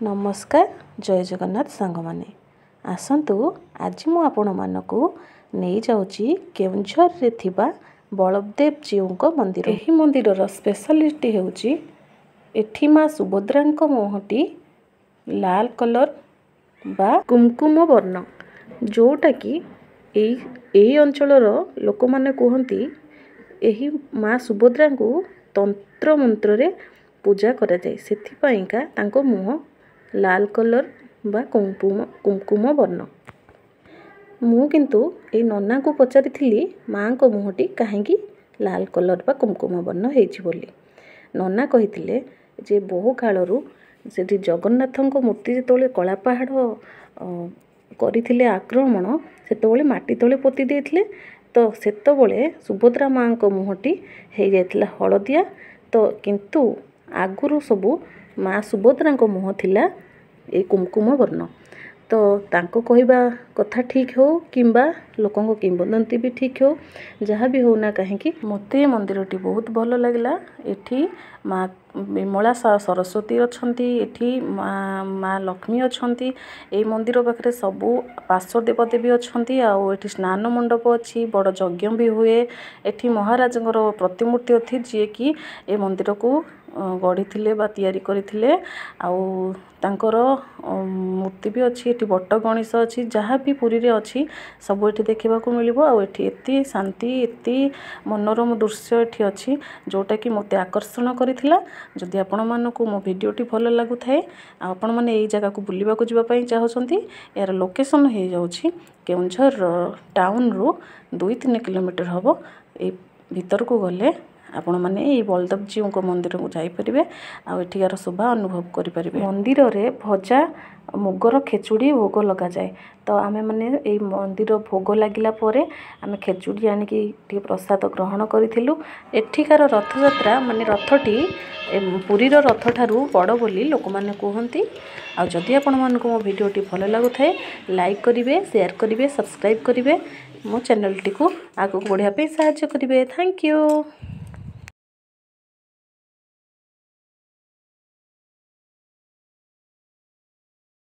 नमस्कार जय जगन्नाथ सांग माने आसंतु आज मु आपण मानकु नहीं जाउची केउंझर रे थिबा बलदेव जीव मंदिर। एही मंदिर रो स्पेशलिटी हेउची एठी मां सुभद्रांक मुहटी लाल कलर बा कुमकुम वर्ण जोटा कि एही अंचल लोक माने कहती एही मां सुभद्रा को तंत्र मंत्र रे पूजा करा जाय सेथिपाइंका तांको मुह लाल कलर बा कुमकुम वर्ण। मु किंतु ए नन्ना को पचारि थिली मां को मुहटी काहेकि लाल कलर बा कुमकुम वर्ण हेछि बोली। नन्ना कहिथिले जे बहु कालरू सेठी जगन्नाथंक मूर्ति जेतोले कला पहाड़ करिथिले आक्रमण सेतोले माटी तळे पोती देथिले तो सेतोले सुभद्रा मां को मुहटी हे जायतिला हळदिया तो किंतु आगुरु सबु मां सुभद्रा को मुह थिला ए कुमकुम वर्ण। तो तांको कहवा कथा ठीक हो किंबा लोकों किंबदंती भी ठीक हो जहाँ भी हो ना कहीं मते मंदिरटी बहुत भल लगला। एठी माँ विमला सरस्वती अछंती एठी माँ लक्ष्मी अछंती ए मंदिर पाखरे सबू पार्श्व देवदेवी अछंती आउ एठी स्नान मंडप अच्छी बड़ यज्ञ भी हुए। एठी महाराजंकर प्रतिमूर्ति अच्छी जी कि ए मंदिर को गढ़ी थिले बा तैयारी करथिले आउ तांकर मूर्ति भी अच्छी एठी बट गणेश अच्छी जहाँ भी पुरी रे अच्छी सब एठी देखा मिलिबो। आउ एठी एति शांति एति मनोरम दृश्य एठी अच्छी जोटा कि मते आकर्षण करथिला। जदि आपण मानकु मो वीडियोटी भल लागु थाए आपण माने एई जगह को बुलिबा को जिबा पई चाहछंती यार लोकेशन हे जाउछि केउंझर टाउन रो 2-3 किलोमीटर हबो। ए भीतर को गले आपण माने ए बलदेव जीव को मंदिर को जाई परिबे आ एठिकार शोभा अनुभव करि परिबे। मंदिर रे भजा मुगर खेचुड़ी भोग लगा जाए तो आमे माने ए मंदिर भोग लागिला परे आमे खेचुड़ी आनिकी टी प्रसाद ग्रहण करिथिलु। एठिकार रथ यात्रा माने रथटी पुरी रो रथ ठारू बड़ बोली लोक माने कहंती। आ जदि आपण मानको मो वीडियोटी भल लागु थाए लाइक करिवे शेयर करिवे सब्सक्राइब करिवे मो चैनल टी को आगु बढ़िया पे सहायता करिवे। Thank you.